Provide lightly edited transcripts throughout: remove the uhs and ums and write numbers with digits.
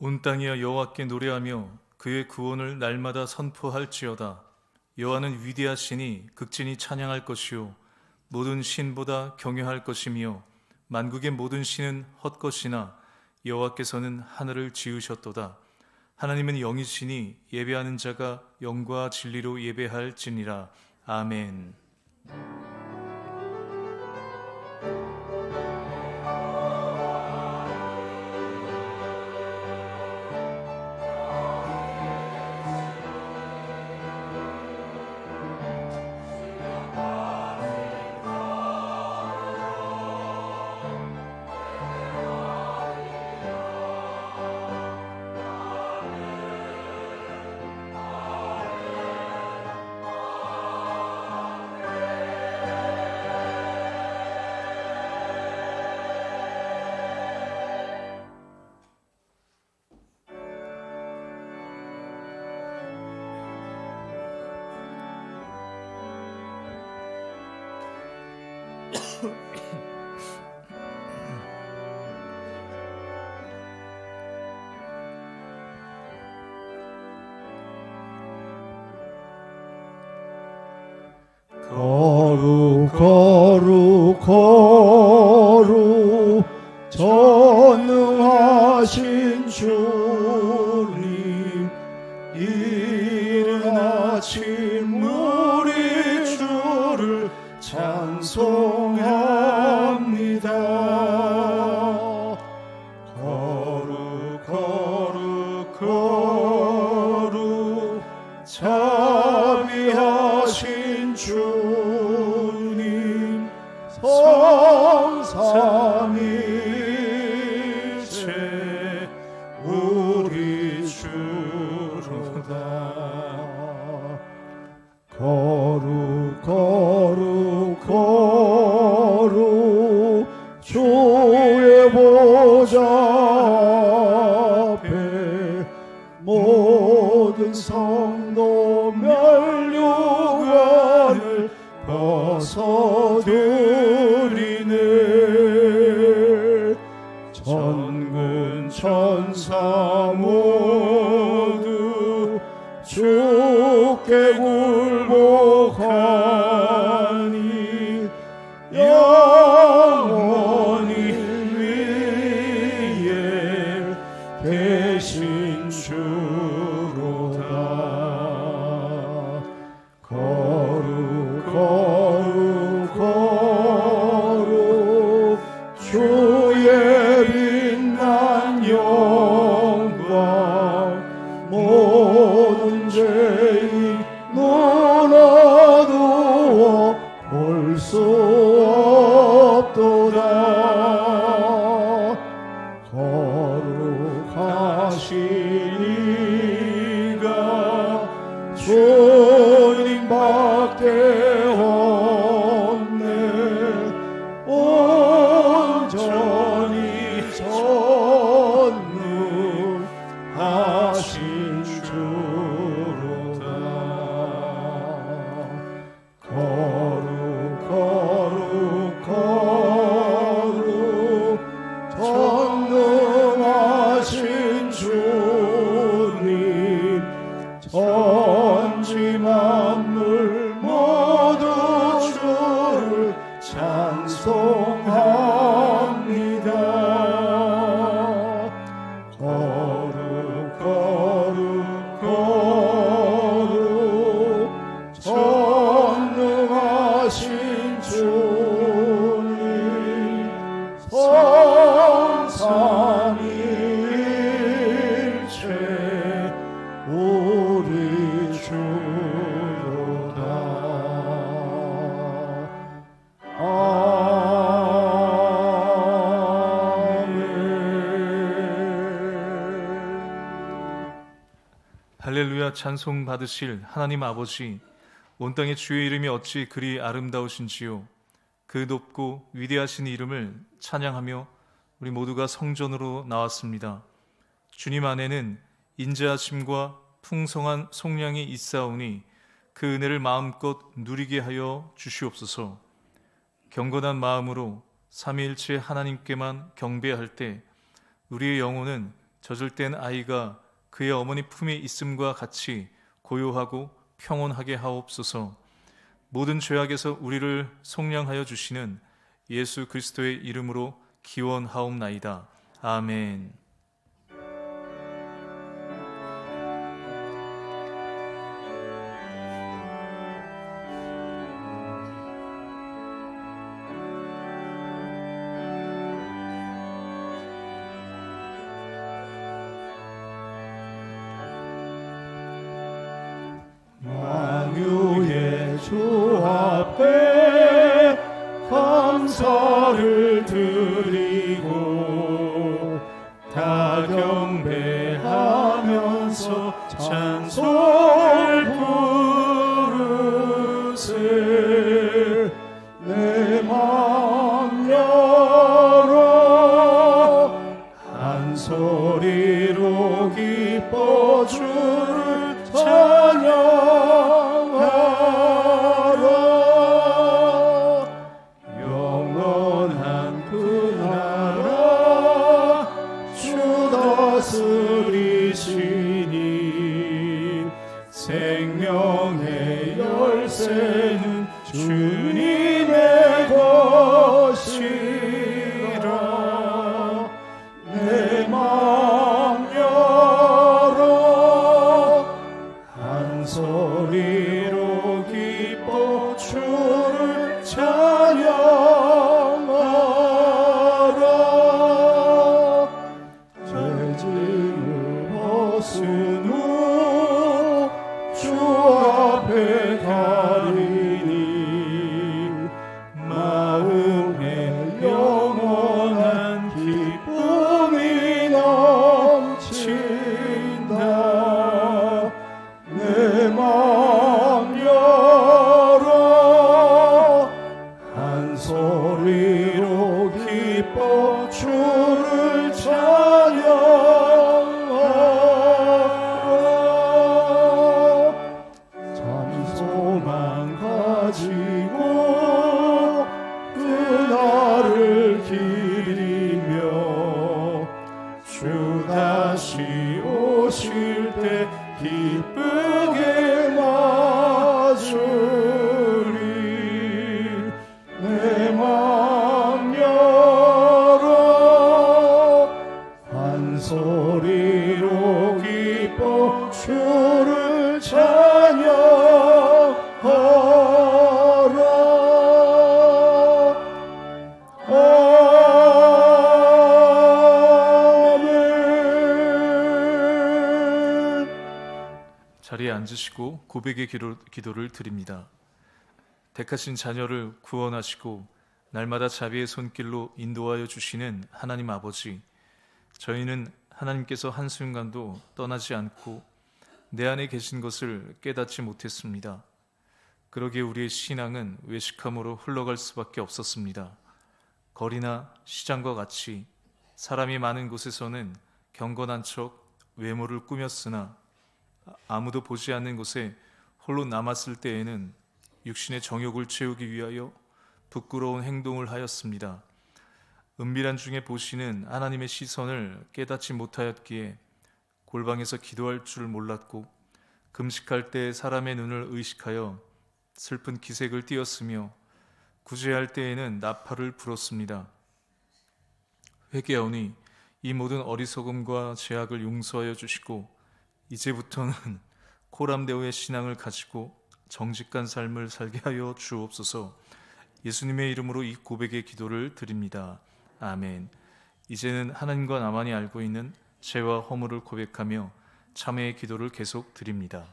온 땅이여 여호와께 노래하며 그의 구원을 날마다 선포할지어다. 여호와는 위대하시니 극진히 찬양할 것이요 모든 신보다 경외할 것이며 만국의 모든 신은 헛것이나 여호와께서는 하늘을 지으셨도다. 하나님은 영이시니 예배하는 자가 영과 진리로 예배할지니라. 아멘. 거룩 전능하신 주님, 이른 아침 우리 주를 찬송합니다. 거룩 자비하신 주님, 성삼일체 우리 주로다. 거룩 주의 보좌 앞에 모든 성도 면류관을 벗어드리네. 전군 천사 모두 주께 굴복하니 영원히 위에 계신 주로다. 거룩 주의 빛난 영광, 모든 죄인 눈 어두워 볼 수 없도다. 거룩하신 이가 주님 밖에 없네. 온전히 전능하신 주로다. 거룩 전능하신 주님, 전지 만물 모두 주를 찬송합니다. 거룩 전능하신 주님, 성삼일체 우리 주로다. 할렐루야. 찬송 받으실 하나님 아버지, 온 땅의 주의 이름이 어찌 그리 아름다우신지요. 그 높고 위대하신 이름을 찬양하며 우리 모두가 성전으로 나왔습니다. 주님 안에는 인자하심과 풍성한 속량이 있사오니 그 은혜를 마음껏 누리게 하여 주시옵소서. 경건한 마음으로 삼위일체 하나님께만 경배할 때 우리의 영혼은 젖을 땐 아이가 그의 어머니 품에 있음과 같이 고요하고 평온하게 하옵소서. 모든 죄악에서 우리를 속량하여 주시는 예수 그리스도의 이름으로 기원하옵나이다. 아멘. 만유의 주 앞에 감사를 드리고 다 경배하면서 찬송을 부르세. 내 맘 열어 한 소리로 기뻐 주를 찬양하라. 영원한 그 나라 주 다스리시니 생명의 열쇠는 주님의 것이라. 내 맘 열어 한 소리로 기뻐 주를 찬양하라. 죄짐을 벗은 후 주 앞에 가리니 마음에 영원한 기쁨이 넘친다. 내 맘 열어 한 소리로 기뻐 주를 찬양하라. 참 소망 가지고 그날을 기리며 주 다시 오실 때 기쁘게 맞으리. 내 맘 열어 한 소리로 기뻐 주를 찬양하라. 아멘. 자리에 앉으시고 고백의 기도를 드립니다. 택하신 자녀를 구원하시고 날마다 자비의 손길로 인도하여 주시는 하나님 아버지, 저희는 하나님께서 한순간도 떠나지 않고 내 안에 계신 것을 깨닫지 못했습니다. 그러기에 우리의 신앙은 외식함으로 흘러갈 수밖에 없었습니다. 거리나 시장과 같이 사람이 많은 곳에서는 경건한 척 외모를 꾸몄으나 아무도 보지 않는 곳에 홀로 남았을 때에는 육신의 정욕을 채우기 위하여 부끄러운 행동을 하였습니다. 은밀한 중에 보시는 하나님의 시선을 깨닫지 못하였기에 골방에서 기도할 줄 몰랐고 금식할 때 사람의 눈을 의식하여 슬픈 기색을 띄었으며 구제할 때에는 나팔을 불었습니다. 회개하오니 이 모든 어리석음과 죄악을 용서하여 주시고 이제부터는 코람데오의 신앙을 가지고 정직한 삶을 살게 하여 주옵소서. 예수님의 이름으로 이 고백의 기도를 드립니다. 아멘. 이제는 하나님과 나만이 알고 있는 죄와 허물을 고백하며 참회의 기도를 계속 드립니다.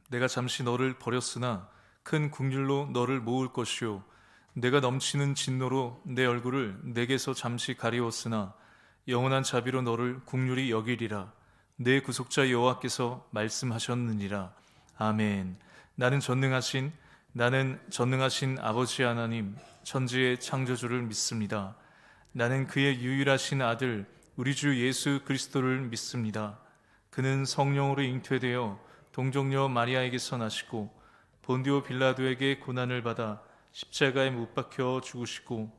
내가 잠시 너를 버렸으나 큰 국률로 너를 모을 것이요 내가 넘치는 진노로 내 얼굴을 내게서 잠시 가리웠으나 영원한 자비로 너를 국률이 여기리라. 내 구속자 여호와께서 말씀하셨느니라. 아멘. 나는 전능하신 아버지 하나님 천지의 창조주를 믿습니다. 나는 그의 유일하신 아들 우리 주 예수 그리스도를 믿습니다. 그는 성령으로 잉태되어 동정녀 마리아에게서 나시고 본디오 빌라도에게 고난을 받아 십자가에 못 박혀 죽으시고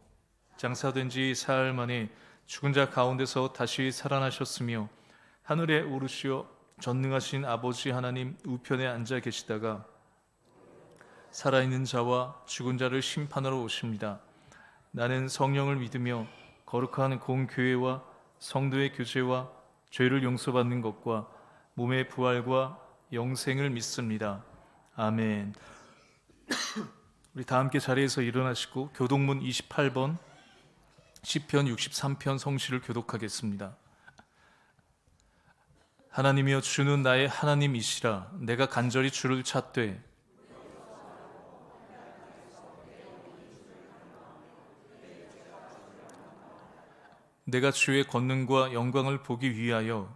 장사된 지 사흘 만에 죽은 자 가운데서 다시 살아나셨으며 하늘에 오르시어 전능하신 아버지 하나님 우편에 앉아 계시다가 살아있는 자와 죽은 자를 심판하러 오십니다. 나는 성령을 믿으며 거룩한 공교회와 성도의 교제와 죄를 용서받는 것과 몸의 부활과 영생을 믿습니다. 아멘. 우리 다 함께 자리에서 일어나시고 교독문 28번 시편 63편 성시를 교독하겠습니다. 하나님이여 주는 나의 하나님이시라. 내가 간절히 주를 찾되 내가 주의 권능과 영광을 보기 위하여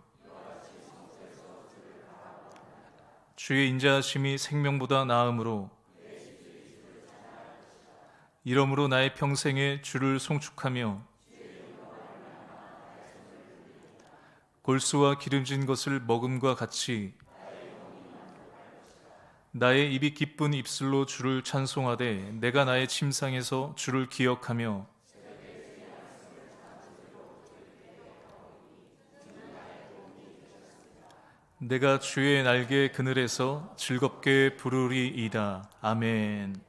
주의 인자하심이 생명보다 나음으로 이러므로 나의 평생에 주를 송축하며 골수와 기름진 것을 먹음과 같이 나의 입이 기쁜 입술로 주를 찬송하되 내가 나의 침상에서 주를 기억하며 내가 주의 날개 그늘에서 즐겁게 부르리이다. 아멘.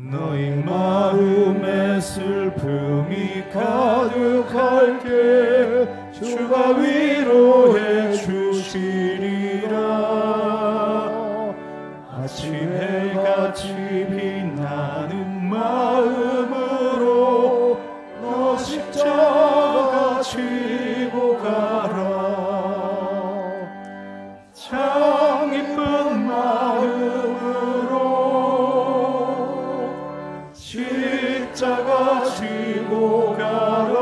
너희 마음에 슬픔이 가득할 때 주가 위로해 주시리라. 아침 해같이 빛나는 마음으로 너 십자가 지고 가라. 참 기쁜 마음으로 십자가 지고 가라.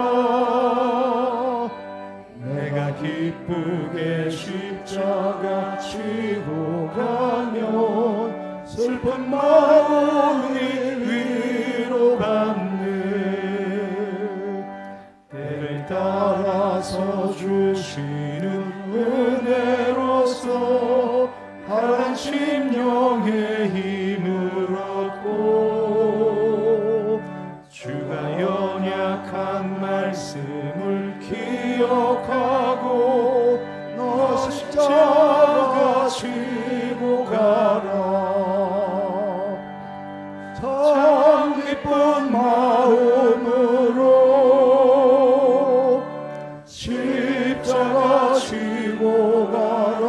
내가 기쁘게 십자가 지고 가면 슬픈 마음이 위로받네. 때를 따라서 주시는 은혜로서 하란 심령의 힘을 얻고 주가 연약한 말씀을 기억하고 너 십자가 지고 가라. 참 기쁜 마음으로 십자가 지고 가라.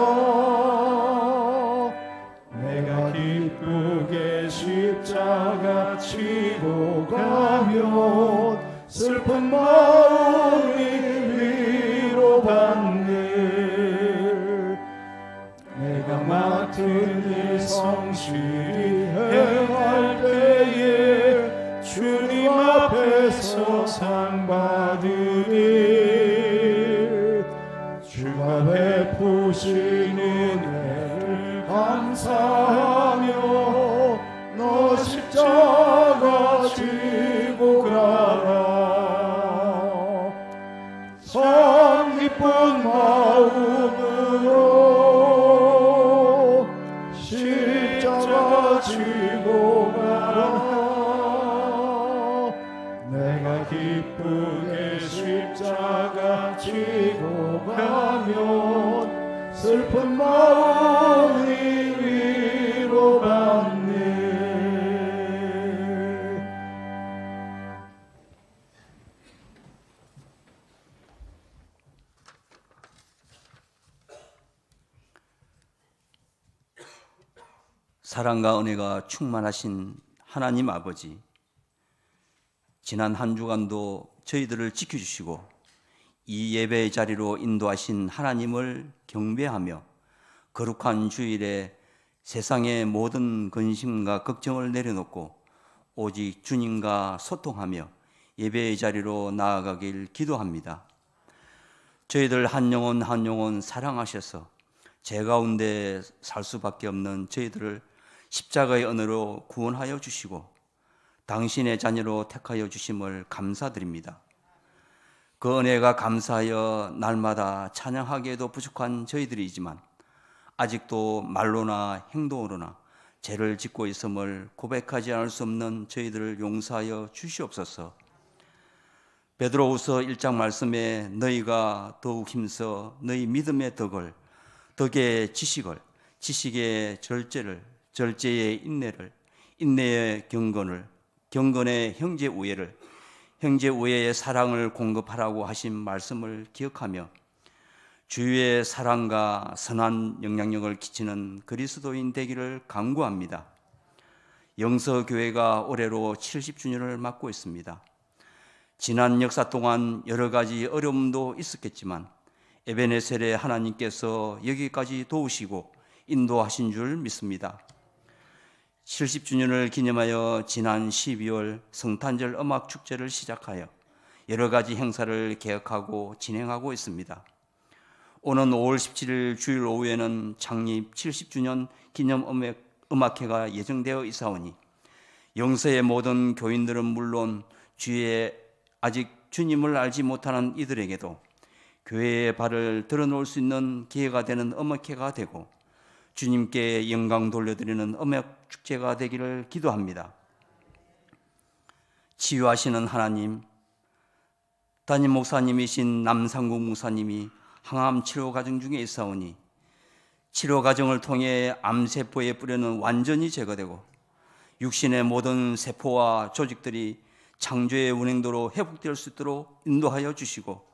내가 기쁘게 십자가 지고 가면 슬픈 마음이 위로받네. 내가 맡은 일 성실히 행할 때에 주님 앞에서 상 받으리. 주가 베푸신 은혜를 감사하며 너 십자가 지고 가라. 참 기쁜 마음으로 십자가 지고 가라. 내가 기쁘게 십자가 지고 가면 슬픈 마음이 위로받네. 사랑과 은혜가 충만하신 하나님 아버지, 지난 한 주간도 저희들을 지켜주시고 이 예배의 자리로 인도하신 하나님을 경배하며 거룩한 주일에 세상의 모든 근심과 걱정을 내려놓고 오직 주님과 소통하며 예배의 자리로 나아가길 기도합니다. 저희들 한 영혼 한 영혼 사랑하셔서 제 가운데 살 수밖에 없는 저희들을 십자가의 은혜로 구원하여 주시고 당신의 자녀로 택하여 주심을 감사드립니다. 그 은혜가 감사하여 날마다 찬양하기에도 부족한 저희들이지만 아직도 말로나 행동으로나 죄를 짓고 있음을 고백하지 않을 수 없는 저희들을 용서하여 주시옵소서. 베드로후서 1장 말씀에 너희가 더욱 힘써 너희 믿음의 덕의 지식을, 지식의 절제를, 절제의 인내를, 인내의 경건을, 경건의 형제 우애를, 형제 우애의 사랑을 공급하라고 하신 말씀을 기억하며 주의 사랑과 선한 영향력을 끼치는 그리스도인 되기를 간구합니다. 영서교회가 올해로 70주년을 맞고 있습니다. 지난 역사 동안 여러 가지 어려움도 있었겠지만 에베네셀의 하나님께서 여기까지 도우시고 인도하신 줄 믿습니다. 70주년을 기념하여 지난 12월 성탄절 음악축제를 시작하여 여러 가지 행사를 계획하고 진행하고 있습니다. 오는 5월 17일 주일 오후에는 창립 70주년 기념 음악회가 예정되어 있사오니 영서의 모든 교인들은 물론 주의 아직 주님을 알지 못하는 이들에게도 교회의 발을 들어놓을 수 있는 기회가 되는 음악회가 되고 주님께 영광 돌려드리는 음악축제가 되기를 기도합니다. 치유하시는 하나님, 담임 목사님이신 남상국 목사님이 항암 치료 과정 중에 있사오니 치료 과정을 통해 암세포의 뿌려는 완전히 제거되고 육신의 모든 세포와 조직들이 창조의 운행도로 회복될 수 있도록 인도하여 주시고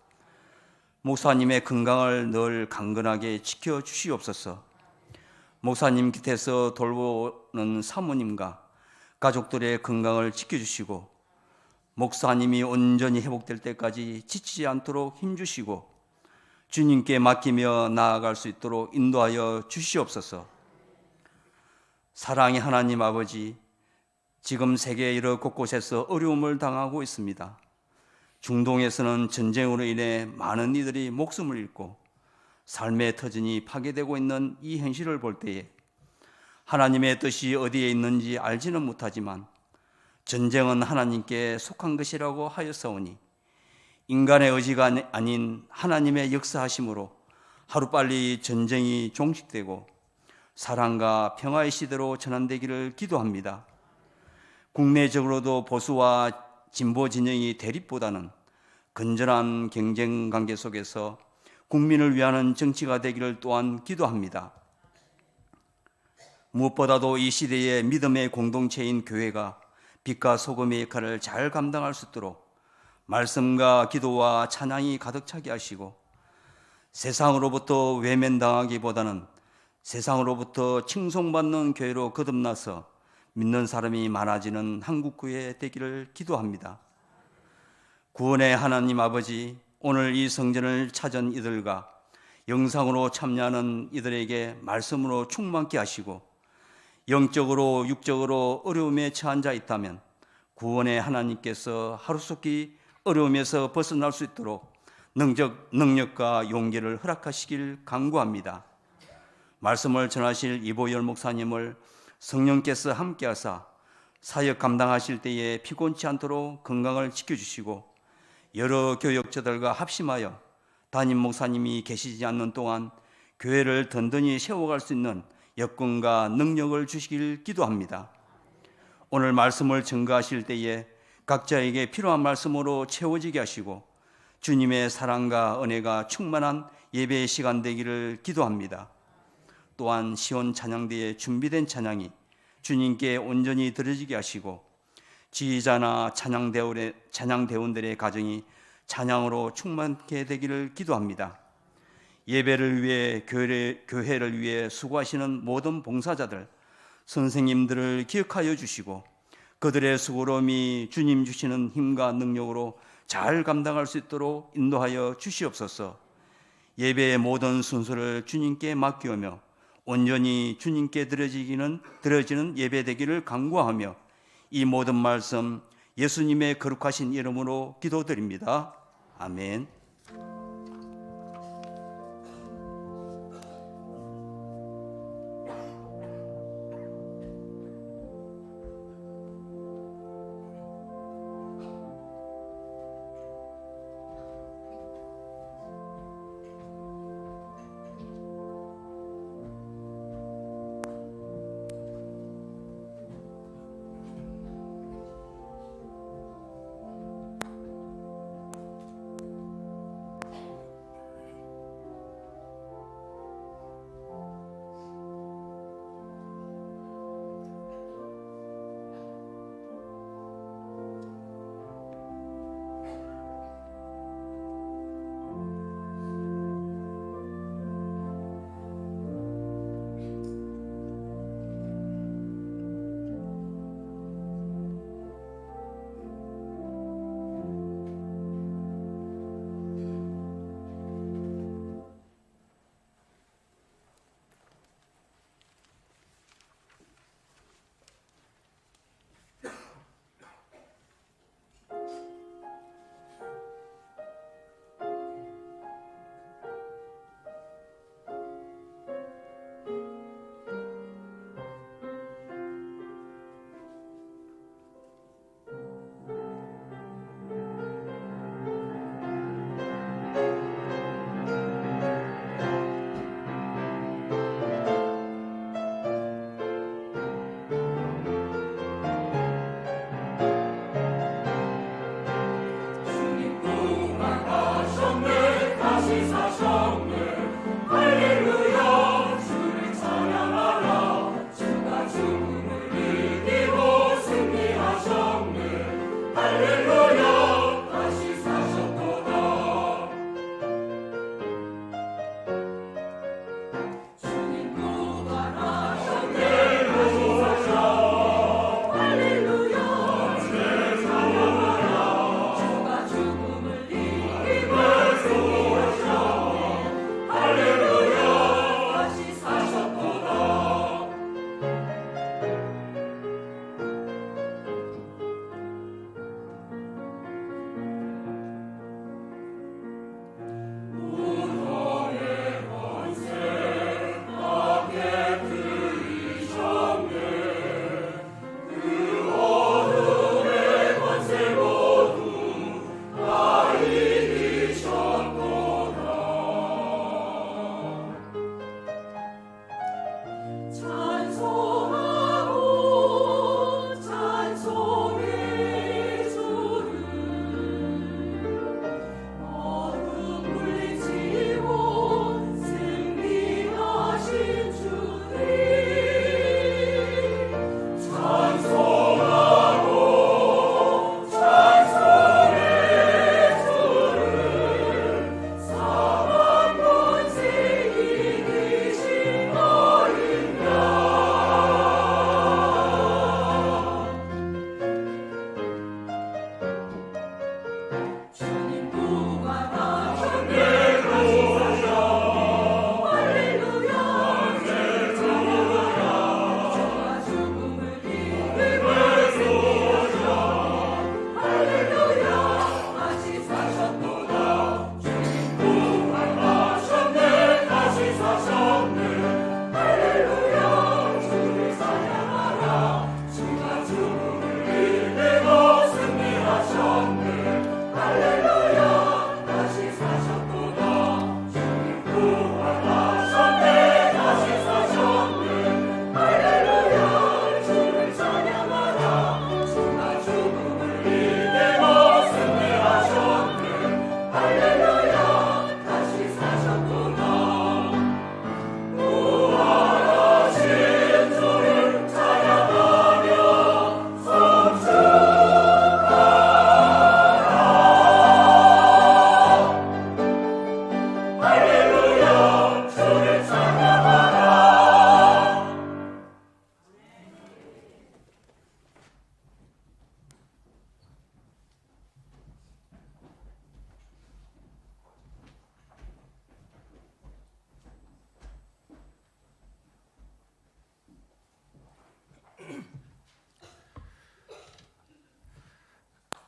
목사님의 건강을 늘 강건하게 지켜주시옵소서. 목사님 곁에서 돌보는 사모님과 가족들의 건강을 지켜주시고 목사님이 온전히 회복될 때까지 지치지 않도록 힘주시고 주님께 맡기며 나아갈 수 있도록 인도하여 주시옵소서. 사랑의 하나님 아버지, 지금 세계 여러 곳곳에서 어려움을 당하고 있습니다. 중동에서는 전쟁으로 인해 많은 이들이 목숨을 잃고 삶의 터전이 파괴되고 있는 이 현실을 볼 때에 하나님의 뜻이 어디에 있는지 알지는 못하지만 전쟁은 하나님께 속한 것이라고 하였사오니 인간의 의지가 아닌 하나님의 역사하심으로 하루빨리 전쟁이 종식되고 사랑과 평화의 시대로 전환되기를 기도합니다. 국내적으로도 보수와 진보 진영이 대립보다는 건전한 경쟁 관계 속에서 국민을 위하는 정치가 되기를 또한 기도합니다. 무엇보다도 이 시대의 믿음의 공동체인 교회가 빛과 소금의 역할을 잘 감당할 수 있도록 말씀과 기도와 찬양이 가득 차게 하시고 세상으로부터 외면당하기보다는 세상으로부터 칭송받는 교회로 거듭나서 믿는 사람이 많아지는 한국교회 되기를 기도합니다. 구원의 하나님 아버지, 오늘 이 성전을 찾은 이들과 영상으로 참여하는 이들에게 말씀으로 충만케 하시고 영적으로 육적으로 어려움에 처한 자 있다면 구원의 하나님께서 하루속히 어려움에서 벗어날 수 있도록 능력과 용기를 허락하시길 간구합니다. 말씀을 전하실 이보열 목사님을 성령께서 함께하사 사역 감당하실 때에 피곤치 않도록 건강을 지켜주시고 여러 교역자들과 합심하여 담임 목사님이 계시지 않는 동안 교회를 든든히 세워갈 수 있는 여건과 능력을 주시길 기도합니다. 오늘 말씀을 증거하실 때에 각자에게 필요한 말씀으로 채워지게 하시고 주님의 사랑과 은혜가 충만한 예배의 시간 되기를 기도합니다. 또한 시온 찬양대에 준비된 찬양이 주님께 온전히 드려지게 하시고 지휘자나 찬양대원들의 가정이 찬양으로 충만케 되기를 기도합니다. 예배를 위해 교회를 위해 수고하시는 모든 봉사자들 선생님들을 기억하여 주시고 그들의 수고로움이 주님 주시는 힘과 능력으로 잘 감당할 수 있도록 인도하여 주시옵소서. 예배의 모든 순서를 주님께 맡기오며 온전히 주님께 드려지는 예배 되기를 간구하며 이 모든 말씀 예수님의 거룩하신 이름으로 기도드립니다. 아멘.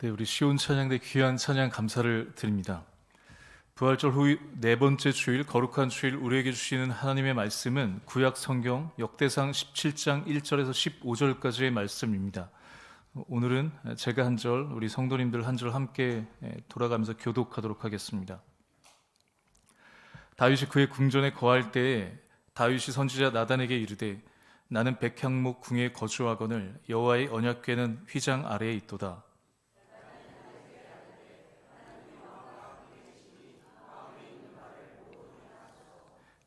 네, 우리 시온 찬양대 귀한 찬양 감사를 드립니다. 부활절 후 네 번째 주일, 거룩한 주일 우리에게 주시는 하나님의 말씀은 구약 성경 역대상 17장 1절에서 15절까지의 말씀입니다. 오늘은 제가 한 절, 우리 성도님들 한 절 함께 돌아가면서 교독하도록 하겠습니다. 다윗이 그의 궁전에 거할 때에 다윗이 선지자 나단에게 이르되 나는 백향목 궁에 거주하거늘 여호와의 언약궤는 휘장 아래에 있도다.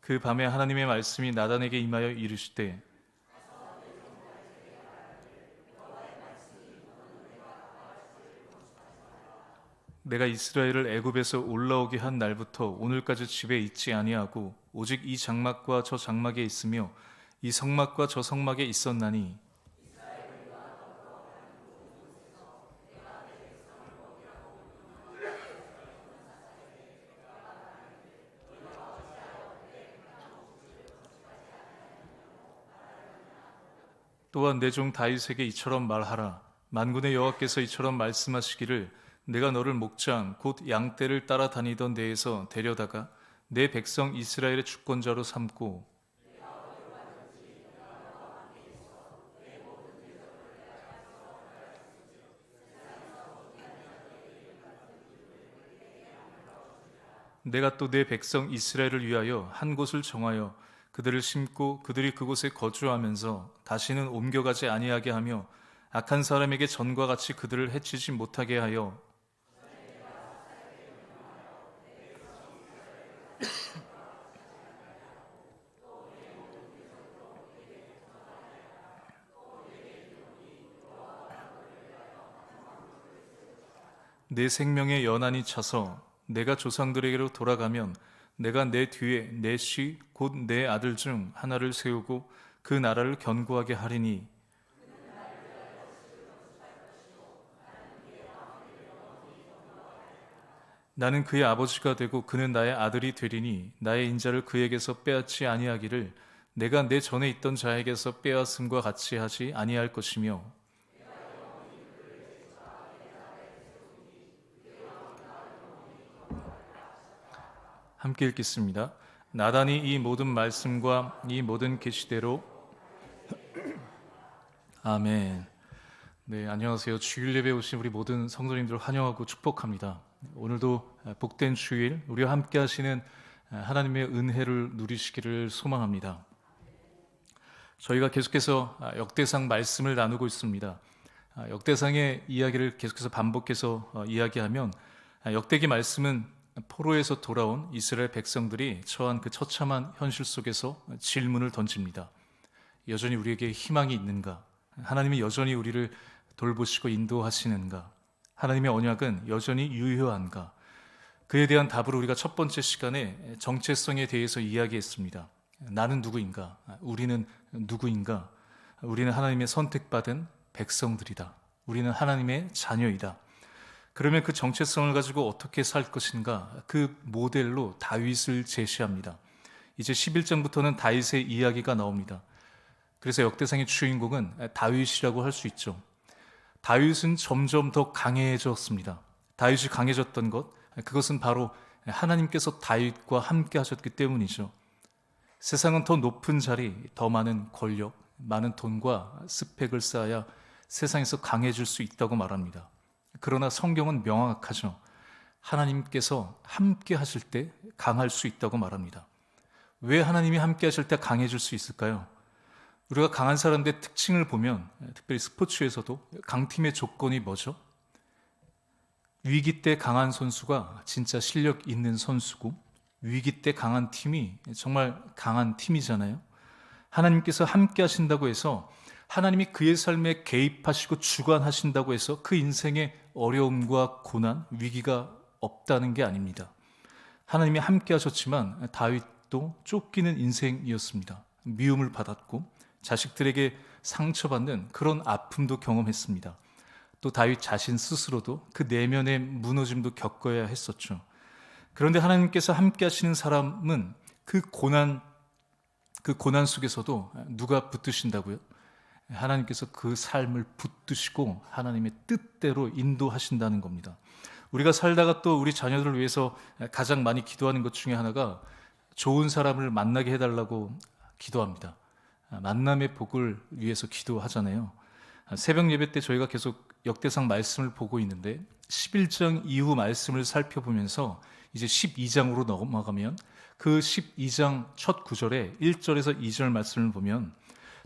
그 밤에 하나님의 말씀이 나단에게 임하여 이르시되 내가 이스라엘을 애굽에서 올라오게 한 날부터 오늘까지 집에 있지 아니하고 오직 이 장막과 저 장막에 있으며 이 성막과 저 성막에 있었나니 또한 내 종 다윗에게 이처럼 말하라. 만군의 여호와께서 이처럼 말씀하시기를 내가 너를 목장 곧 양떼를 따라 다니던 데에서 데려다가 내 백성 이스라엘의 주권자로 삼고 내가 또 내 백성 이스라엘을 위하여 한 곳을 정하여 그들을 심고 그들이 그곳에 거주하면서 다시는 옮겨가지 아니하게 하며 악한 사람에게 전과 같이 그들을 해치지 못하게 하여 내 생명의 연한이 차서 내가 조상들에게로 돌아가면 내가 내 뒤에 내 씨 곧 내 아들 중 하나를 세우고 그 나라를 견고하게 하리니 나는 그의 아버지가 되고 그는 나의 아들이 되리니 나의 인자를 그에게서 빼앗지 아니하기를 내가 내 전에 있던 자에게서 빼앗음과 같이 하지 아니할 것이며 함께 읽겠습니다. 나단이 이 모든 말씀과 이 모든 계시대로 아멘. 네, 안녕하세요. 주일 예배 오신 우리 모든 성도님들 환영하고 축복합니다. 오늘도 복된 주일 우리와 함께 하시는 하나님의 은혜를 누리시기를 소망합니다. 저희가 계속해서 역대상 말씀을 나누고 있습니다. 역대상의 이야기를 계속해서 반복해서 이야기하면 역대기 말씀은 포로에서 돌아온 이스라엘 백성들이 처한 그 처참한 현실 속에서 질문을 던집니다. 여전히 우리에게 희망이 있는가? 하나님이 여전히 우리를 돌보시고 인도하시는가? 하나님의 언약은 여전히 유효한가? 그에 대한 답을 우리가 첫 번째 시간에 정체성에 대해서 이야기했습니다. 나는 누구인가? 우리는 누구인가? 우리는 하나님의 선택받은 백성들이다. 우리는 하나님의 자녀이다. 그러면 그 정체성을 가지고 어떻게 살 것인가? 그 모델로 다윗을 제시합니다. 이제 11장부터는 다윗의 이야기가 나옵니다. 그래서 역대상의 주인공은 다윗이라고 할 수 있죠. 다윗은 점점 더 강해졌습니다. 다윗이 강해졌던 것, 그것은 바로 하나님께서 다윗과 함께 하셨기 때문이죠. 세상은 더 높은 자리, 더 많은 권력, 많은 돈과 스펙을 쌓아야 세상에서 강해질 수 있다고 말합니다. 그러나 성경은 명확하죠. 하나님께서 함께 하실 때 강할 수 있다고 말합니다. 왜 하나님이 함께 하실 때 강해질 수 있을까요? 우리가 강한 사람들의 특징을 보면 특별히 스포츠에서도 강팀의 조건이 뭐죠? 위기 때 강한 선수가 진짜 실력 있는 선수고 위기 때 강한 팀이 정말 강한 팀이잖아요. 하나님께서 함께 하신다고 해서 하나님이 그의 삶에 개입하시고 주관하신다고 해서 그 인생에 어려움과 고난, 위기가 없다는 게 아닙니다. 하나님이 함께 하셨지만 다윗도 쫓기는 인생이었습니다. 미움을 받았고 자식들에게 상처받는 그런 아픔도 경험했습니다. 또 다윗 자신 스스로도 그 내면의 무너짐도 겪어야 했었죠. 그런데 하나님께서 함께 하시는 사람은 그 고난 속에서도 누가 붙드신다고요? 하나님께서 그 삶을 붙드시고 하나님의 뜻대로 인도하신다는 겁니다. 우리가 살다가 또 우리 자녀들을 위해서 가장 많이 기도하는 것 중에 하나가 좋은 사람을 만나게 해달라고 기도합니다. 만남의 복을 위해서 기도하잖아요. 새벽 예배 때 저희가 계속 역대상 말씀을 보고 있는데 11장 이후 말씀을 살펴보면서 이제 12장으로 넘어가면 그 12장 첫 구절에 1절에서 2절 말씀을 보면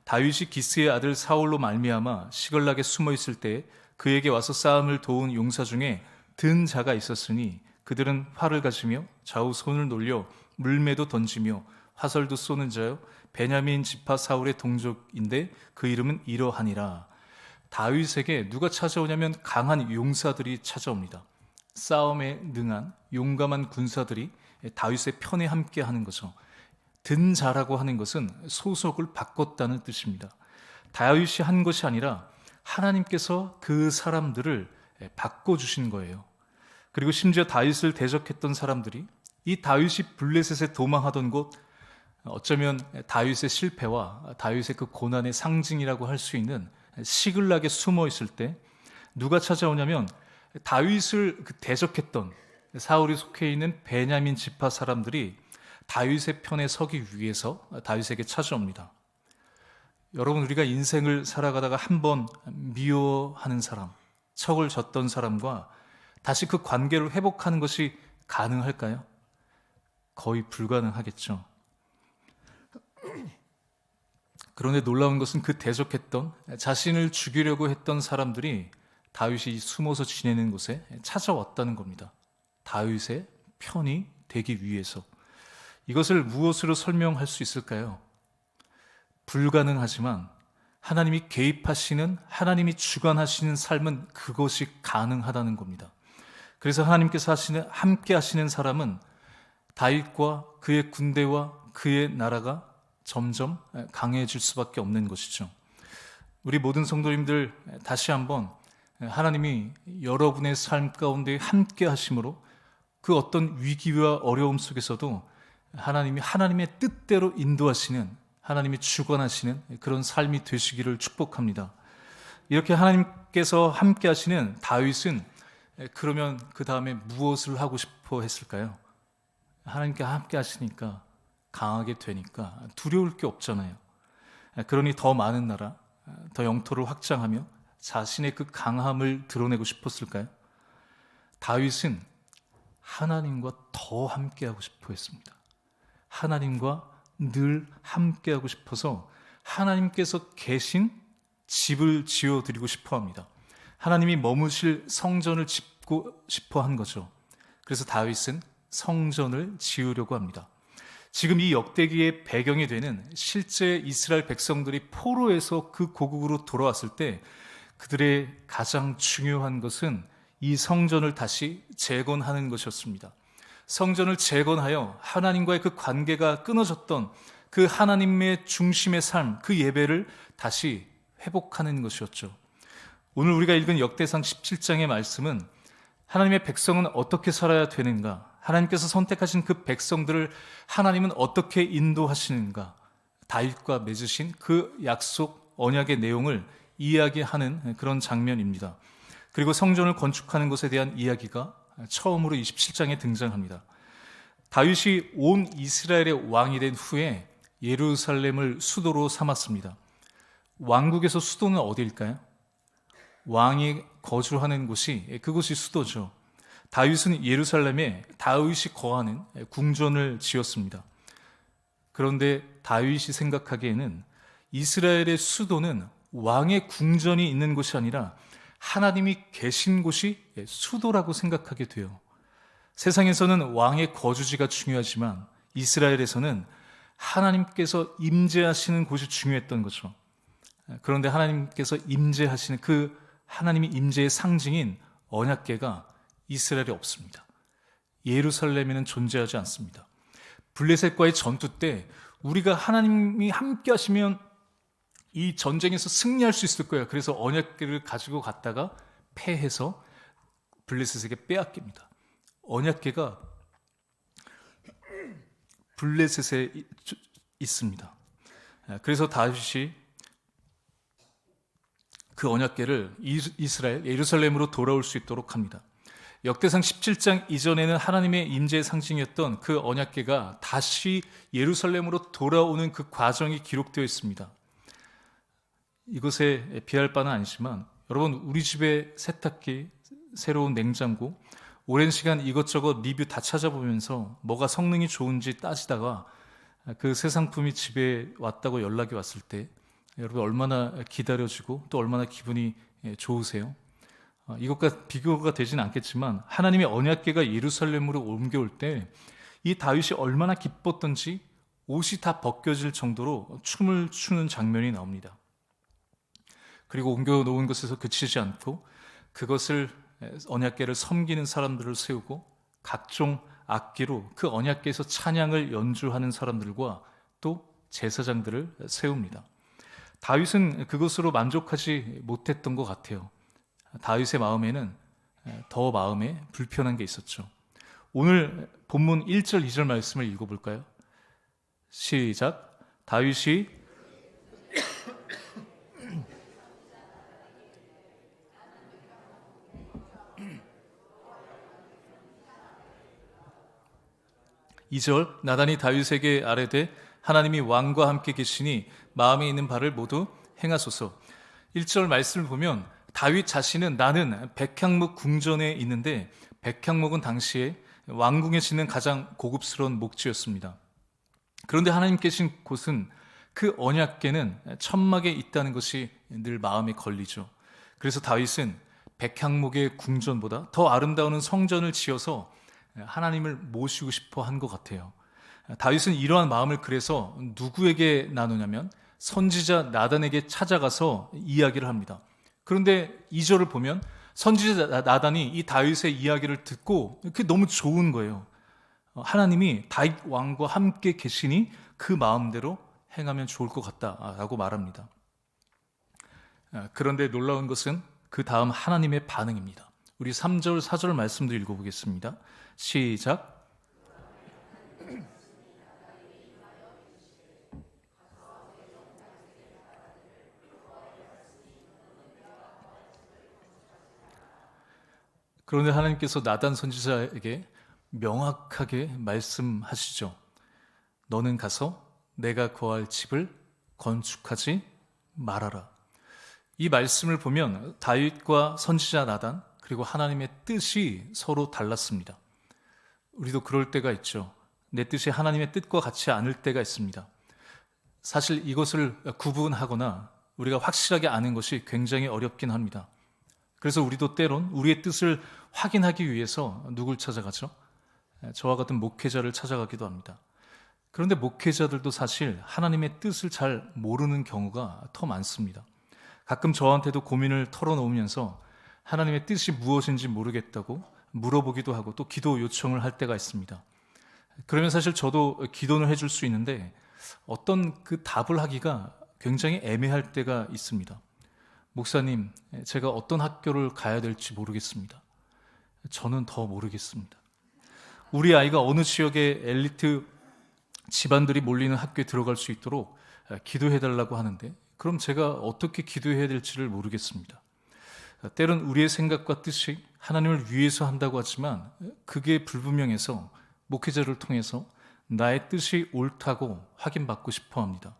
다윗이 기스의 아들 사울로 말미암아 시글락에 숨어 있을 때 그에게 와서 싸움을 도운 용사 중에 든 자가 있었으니 그들은 활을 가지며 좌우 손을 놀려 물매도 던지며 화살도 쏘는 자요 베냐민 지파 사울의 동족인데 그 이름은 이러하니라. 다윗에게 누가 찾아오냐면 강한 용사들이 찾아옵니다. 싸움에 능한 용감한 군사들이 다윗의 편에 함께 하는 거죠. 든 자라고 하는 것은 소속을 바꿨다는 뜻입니다. 다윗이 한 것이 아니라 하나님께서 그 사람들을 바꿔주신 거예요. 그리고 심지어 다윗을 대적했던 사람들이 이 다윗이 블레셋에 도망하던 곳, 어쩌면 다윗의 실패와 다윗의 그 고난의 상징이라고 할 수 있는 시글락에 숨어 있을 때 누가 찾아오냐면 다윗을 대적했던 사울이 속해 있는 베냐민 지파 사람들이 다윗의 편에 서기 위해서 다윗에게 찾아옵니다. 여러분, 우리가 인생을 살아가다가 한번 미워하는 사람, 척을 졌던 사람과 다시 그 관계를 회복하는 것이 가능할까요? 거의 불가능하겠죠. 그런데 놀라운 것은 그 대적했던, 자신을 죽이려고 했던 사람들이 다윗이 숨어서 지내는 곳에 찾아왔다는 겁니다. 다윗의 편이 되기 위해서. 이것을 무엇으로 설명할 수 있을까요? 불가능하지만 하나님이 개입하시는, 하나님이 주관하시는 삶은 그것이 가능하다는 겁니다. 그래서 하나님께서 함께 하시는 사람은 다윗과 그의 군대와 그의 나라가 점점 강해질 수밖에 없는 것이죠. 우리 모든 성도님들 다시 한번 하나님이 여러분의 삶 가운데 함께 하심으로 그 어떤 위기와 어려움 속에서도 하나님이 하나님의 뜻대로 인도하시는, 하나님이 주관하시는 그런 삶이 되시기를 축복합니다. 이렇게 하나님께서 함께 하시는 다윗은 그러면 그 다음에 무엇을 하고 싶어 했을까요? 하나님께 함께 하시니까, 강하게 되니까 두려울 게 없잖아요. 그러니 더 많은 나라, 더 영토를 확장하며 자신의 그 강함을 드러내고 싶었을까요? 다윗은 하나님과 더 함께하고 싶어 했습니다. 하나님과 늘 함께하고 싶어서 하나님께서 계신 집을 지어드리고 싶어 합니다. 하나님이 머무실 성전을 짓고 싶어 한 거죠. 그래서 다윗은 성전을 지으려고 합니다. 지금 이 역대기의 배경이 되는 실제 이스라엘 백성들이 포로에서 그 고국으로 돌아왔을 때 그들의 가장 중요한 것은 이 성전을 다시 재건하는 것이었습니다. 성전을 재건하여 하나님과의 그 관계가 끊어졌던 그 하나님의 중심의 삶, 그 예배를 다시 회복하는 것이었죠. 오늘 우리가 읽은 역대상 17장의 말씀은 하나님의 백성은 어떻게 살아야 되는가, 하나님께서 선택하신 그 백성들을 하나님은 어떻게 인도하시는가, 다윗과 맺으신 그 약속, 언약의 내용을 이야기하는 그런 장면입니다. 그리고 성전을 건축하는 것에 대한 이야기가 처음으로 27장에 등장합니다. 다윗이 온 이스라엘의 왕이 된 후에 예루살렘을 수도로 삼았습니다. 왕국에서 수도는 어디일까요? 왕이 거주하는 곳이, 그곳이 수도죠. 다윗은 예루살렘에 다윗이 거하는 궁전을 지었습니다. 그런데 다윗이 생각하기에는 이스라엘의 수도는 왕의 궁전이 있는 곳이 아니라 하나님이 계신 곳이 수도라고 생각하게 돼요. 세상에서는 왕의 거주지가 중요하지만 이스라엘에서는 하나님께서 임재하시는 곳이 중요했던 거죠. 그런데 하나님께서 임재하시는 그 하나님이 임재의 상징인 언약궤가 이스라엘에 없습니다. 예루살렘에는 존재하지 않습니다. 블레셋과의 전투 때 우리가 하나님이 함께 하시면 이 전쟁에서 승리할 수 있을 거예요. 그래서 언약궤를 가지고 갔다가 패해서 블레셋에게 빼앗깁니다. 언약궤가 블레셋에 있습니다. 그래서 다윗이 그 언약궤를 이스라엘 예루살렘으로 돌아올 수 있도록 합니다. 역대상 17장 이전에는 하나님의 임재의 상징이었던 그 언약궤가 다시 예루살렘으로 돌아오는 그 과정이 기록되어 있습니다. 이것에 비할 바는 아니지만 여러분, 우리 집에 세탁기, 새로운 냉장고, 오랜 시간 이것저것 리뷰 다 찾아보면서 뭐가 성능이 좋은지 따지다가 그 새 상품이 집에 왔다고 연락이 왔을 때 여러분 얼마나 기다려지고 또 얼마나 기분이 좋으세요? 이것과 비교가 되지는 않겠지만 하나님의 언약궤가 예루살렘으로 옮겨올 때 이 다윗이 얼마나 기뻤던지 옷이 다 벗겨질 정도로 춤을 추는 장면이 나옵니다. 그리고 옮겨놓은 것에서 그치지 않고 그것을 언약궤를 섬기는 사람들을 세우고 각종 악기로 그 언약궤에서 찬양을 연주하는 사람들과 또 제사장들을 세웁니다. 다윗은 그것으로 만족하지 못했던 것 같아요. 다윗의 마음에는 더 마음에 불편한 게 있었죠. 오늘 본문 1절 2절 말씀을 읽어볼까요? 시작. 다윗이 (2절) 나단이 다윗에게 아뢰되 하나님이 왕과 함께 계시니 마음에 있는 바를 모두 행하소서. 1절 말씀을 보면 다윗 자신은 나는 백향목 궁전에 있는데, 백향목은 당시에 왕궁에 짓는 가장 고급스러운 목지였습니다. 그런데 하나님 계신 곳은 그 언약궤는 천막에 있다는 것이 늘 마음에 걸리죠. 그래서 다윗은 백향목의 궁전보다 더 아름다운 성전을 지어서 하나님을 모시고 싶어 한 것 같아요. 다윗은 이러한 마음을 그래서 누구에게 나누냐면 선지자 나단에게 찾아가서 이야기를 합니다. 그런데 2절을 보면 선지자 나단이 이 다윗의 이야기를 듣고 그게 너무 좋은 거예요. 하나님이 다윗 왕과 함께 계시니 그 마음대로 행하면 좋을 것 같다라고 말합니다. 그런데 놀라운 것은 그 다음 하나님의 반응입니다. 우리 3절 4절 말씀도 읽어보겠습니다. 시작. 그런데 하나님께서 나단 선지자에게 명확하게 말씀하시죠. 너는 가서 내가 거할 집을 건축하지 말아라. 이 말씀을 보면 다윗과 선지자 나단 그리고 하나님의 뜻이 서로 달랐습니다. 우리도 그럴 때가 있죠. 내 뜻이 하나님의 뜻과 같지 않을 때가 있습니다. 사실 이것을 구분하거나 우리가 확실하게 아는 것이 굉장히 어렵긴 합니다. 그래서 우리도 때론 우리의 뜻을 확인하기 위해서 누굴 찾아가죠? 저와 같은 목회자를 찾아가기도 합니다. 그런데 목회자들도 사실 하나님의 뜻을 잘 모르는 경우가 더 많습니다. 가끔 저한테도 고민을 털어놓으면서 하나님의 뜻이 무엇인지 모르겠다고 물어보기도 하고 또 기도 요청을 할 때가 있습니다. 그러면 사실 저도 기도는 해줄 수 있는데 어떤 그 답을 하기가 굉장히 애매할 때가 있습니다. 목사님, 제가 어떤 학교를 가야 될지 모르겠습니다. 저는 더 모르겠습니다. 우리 아이가 어느 지역의 엘리트 집안들이 몰리는 학교에 들어갈 수 있도록 기도해달라고 하는데 그럼 제가 어떻게 기도해야 될지를 모르겠습니다. 때론 우리의 생각과 뜻이 하나님을 위해서 한다고 하지만 그게 불분명해서 목회자를 통해서 나의 뜻이 옳다고 확인받고 싶어 합니다.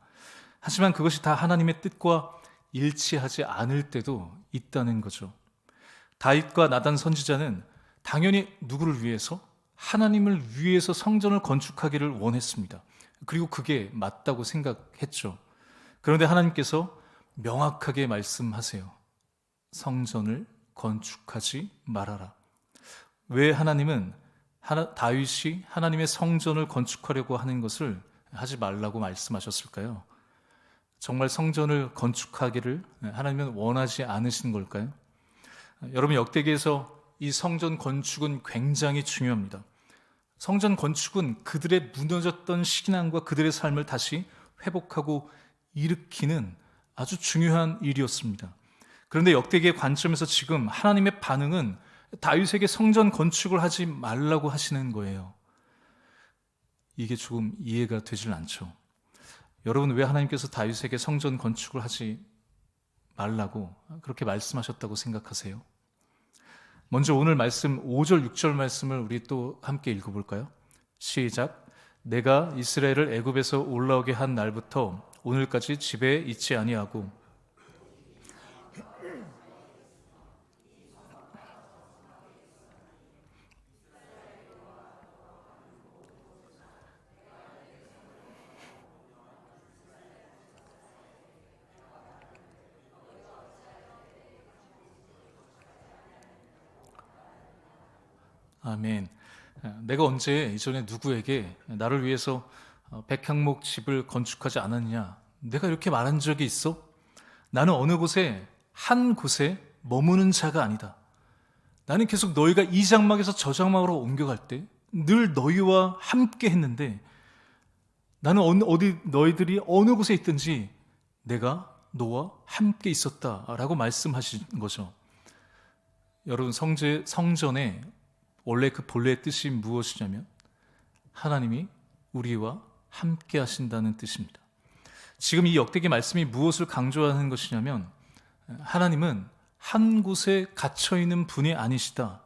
하지만 그것이 다 하나님의 뜻과 일치하지 않을 때도 있다는 거죠. 다윗과 나단 선지자는 당연히 누구를 위해서? 하나님을 위해서 성전을 건축하기를 원했습니다. 그리고 그게 맞다고 생각했죠. 그런데 하나님께서 명확하게 말씀하세요. 성전을 건축하지 말아라. 왜 하나님은 다윗이 하나님의 성전을 건축하려고 하는 것을 하지 말라고 말씀하셨을까요? 정말 성전을 건축하기를 하나님은 원하지 않으시는 걸까요? 여러분, 역대기에서 이 성전 건축은 굉장히 중요합니다. 성전 건축은 그들의 무너졌던 신앙과 그들의 삶을 다시 회복하고 일으키는 아주 중요한 일이었습니다. 그런데 역대기의 관점에서 지금 하나님의 반응은 다윗에게 성전 건축을 하지 말라고 하시는 거예요. 이게 조금 이해가 되질 않죠. 여러분, 왜 하나님께서 다윗에게 성전 건축을 하지 말라고 그렇게 말씀하셨다고 생각하세요? 먼저 오늘 말씀 5절, 6절 말씀을 우리 또 함께 읽어볼까요? 시작. 내가 이스라엘을 애굽에서 올라오게 한 날부터 오늘까지 집에 있지 아니하고 아멘. 내가 언제 이전에 누구에게 나를 위해서 백향목 집을 건축하지 않았냐? 내가 이렇게 말한 적이 있어? 나는 어느 곳에 한 곳에 머무는 자가 아니다. 나는 계속 너희가 이 장막에서 저 장막으로 옮겨갈 때 늘 너희와 함께 했는데 나는 어디 너희들이 어느 곳에 있든지 내가 너와 함께 있었다라고 말씀하신 거죠. 여러분 성전에 원래 그 본래의 뜻이 무엇이냐면 하나님이 우리와 함께 하신다는 뜻입니다. 지금 이 역대기 말씀이 무엇을 강조하는 것이냐면 하나님은 한 곳에 갇혀 있는 분이 아니시다.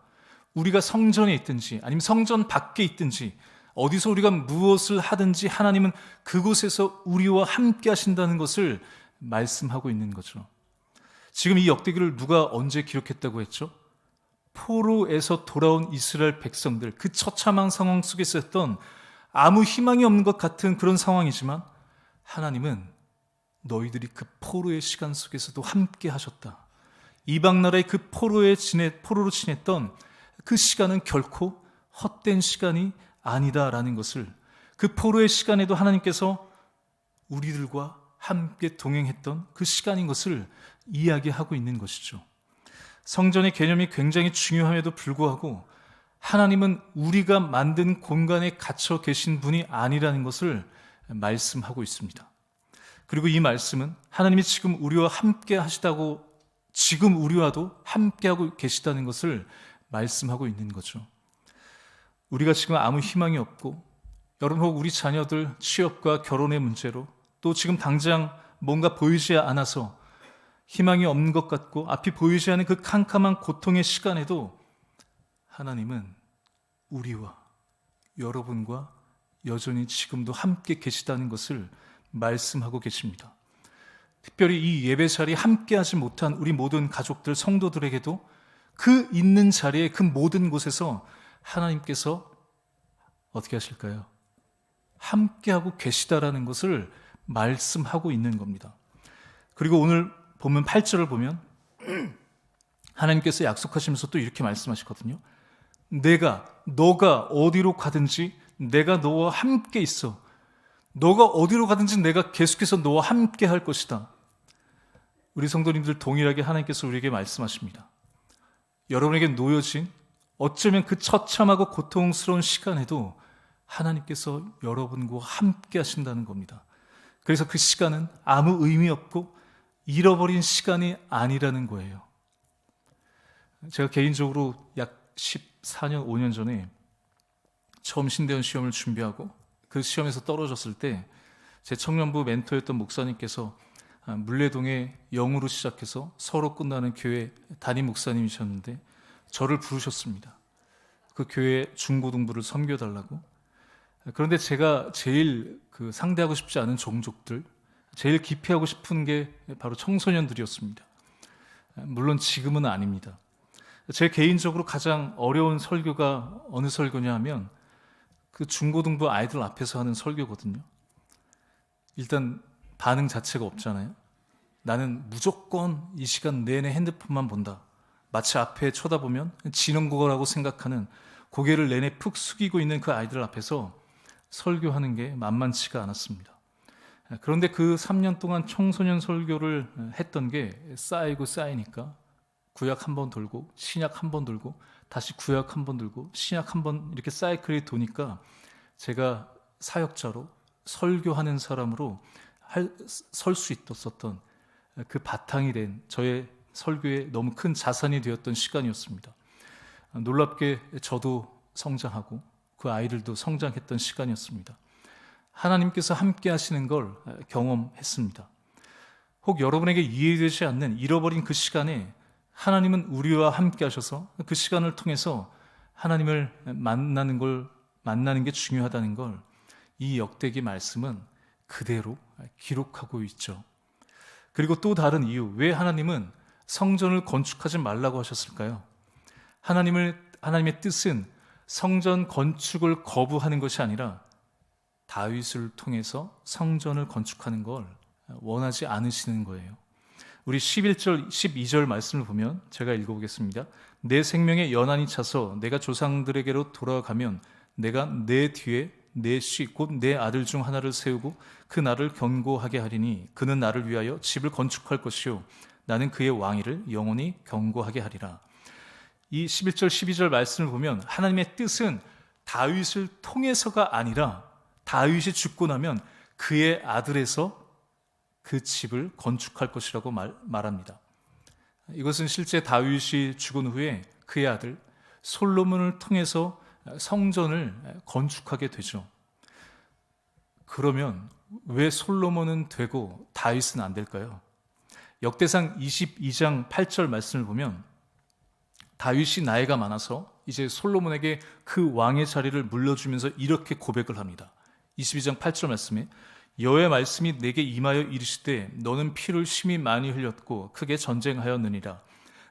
우리가 성전에 있든지 아니면 성전 밖에 있든지 어디서 우리가 무엇을 하든지 하나님은 그곳에서 우리와 함께 하신다는 것을 말씀하고 있는 거죠. 지금 이 역대기를 누가 언제 기록했다고 했죠? 포로에서 돌아온 이스라엘 백성들, 그 처참한 상황 속에 있었던 아무 희망이 없는 것 같은 그런 상황이지만 하나님은 너희들이 그 포로의 시간 속에서도 함께 하셨다. 이방 나라의 그 포로로 지냈던 그 시간은 결코 헛된 시간이 아니다라는 것을, 그 포로의 시간에도 하나님께서 우리들과 함께 동행했던 그 시간인 것을 이야기하고 있는 것이죠. 성전의 개념이 굉장히 중요함에도 불구하고 하나님은 우리가 만든 공간에 갇혀 계신 분이 아니라는 것을 말씀하고 있습니다. 그리고 이 말씀은 하나님이 지금 우리와 함께 하시다고, 지금 우리와도 함께하고 계시다는 것을 말씀하고 있는 거죠. 우리가 지금 아무 희망이 없고, 여러분 혹 우리 자녀들 취업과 결혼의 문제로, 또 지금 당장 뭔가 보이지 않아서 희망이 없는 것 같고 앞이 보이지 않는 그 캄캄한 고통의 시간에도 하나님은 우리와 여러분과 여전히 지금도 함께 계시다는 것을 말씀하고 계십니다. 특별히 이 예배 자리에 함께하지 못한 우리 모든 가족들, 성도들에게도 그 있는 자리에, 그 모든 곳에서 하나님께서 어떻게 하실까요? 함께하고 계시다라는 것을 말씀하고 있는 겁니다. 그리고 오늘 보면 8절을 보면 하나님께서 약속하시면서 또 이렇게 말씀하시거든요. 너가 어디로 가든지 내가 너와 함께 있어. 너가 어디로 가든지 내가 계속해서 너와 함께 할 것이다. 우리 성도님들 동일하게 하나님께서 우리에게 말씀하십니다. 여러분에게 놓여진 어쩌면 그 처참하고 고통스러운 시간에도 하나님께서 여러분과 함께 하신다는 겁니다. 그래서 그 시간은 아무 의미 없고 잃어버린 시간이 아니라는 거예요. 제가 개인적으로 약 14년, 5년 전에 처음 신대원 시험을 준비하고 그 시험에서 떨어졌을 때 제 청년부 멘토였던 목사님께서 물레동에 0으로 시작해서 서로 끝나는 교회 담임 목사님이셨는데 저를 부르셨습니다. 그 교회 중고등부를 섬겨달라고. 그런데 제가 제일 상대하고 싶지 않은 종족들, 제일 기피하고 싶은 게 바로 청소년들이었습니다. 물론 지금은 아닙니다. 제 개인적으로 가장 어려운 설교가 어느 설교냐 하면 그 중고등부 아이들 앞에서 하는 설교거든요. 일단 반응 자체가 없잖아요. 나는 무조건 이 시간 내내 핸드폰만 본다. 마치 앞에 쳐다보면 진원고라고 생각하는, 고개를 내내 푹 숙이고 있는 그 아이들 앞에서 설교하는 게 만만치가 않았습니다. 그런데 그 3년 동안 청소년 설교를 했던 게 쌓이고 쌓이니까 구약 한 번 돌고 신약 한 번 돌고 다시 구약 한 번 돌고 신약 한 번, 이렇게 사이클이 도니까 제가 사역자로 설교하는 사람으로 설 수 있었던 그 바탕이 된 저의 설교에 너무 큰 자산이 되었던 시간이었습니다. 놀랍게 저도 성장하고 그 아이들도 성장했던 시간이었습니다. 하나님께서 함께 하시는 걸 경험했습니다. 혹 여러분에게 이해되지 않는 잃어버린 그 시간에 하나님은 우리와 함께 하셔서 그 시간을 통해서 하나님을 만나는 게 중요하다는 걸 이 역대기 말씀은 그대로 기록하고 있죠. 그리고 또 다른 이유, 왜 하나님은 성전을 건축하지 말라고 하셨을까요? 하나님의 뜻은 성전 건축을 거부하는 것이 아니라 다윗을 통해서 성전을 건축하는 걸 원하지 않으시는 거예요. 우리 11절, 12절 말씀을 보면 제가 읽어보겠습니다. 내 생명에 연한이 차서 내가 조상들에게로 돌아가면 내가 내 뒤에 내 씨 곧 내 아들 중 하나를 세우고 그 나를 견고하게 하리니 그는 나를 위하여 집을 건축할 것이요 나는 그의 왕위를 영원히 견고하게 하리라. 이 11절 12절 말씀을 보면 하나님의 뜻은 다윗을 통해서가 아니라 다윗이 죽고 나면 그의 아들에서 그 집을 건축할 것이라고 말합니다. 이것은 실제 다윗이 죽은 후에 그의 아들 솔로몬을 통해서 성전을 건축하게 되죠. 그러면 왜 솔로몬은 되고 다윗은 안 될까요? 역대상 22장 8절 말씀을 보면 다윗이 나이가 많아서 이제 솔로몬에게 그 왕의 자리를 물려주면서 이렇게 고백을 합니다. 22장 8절 말씀에 여호와의 말씀이 내게 임하여 이르시되 너는 피를 심히 많이 흘렸고 크게 전쟁하였느니라.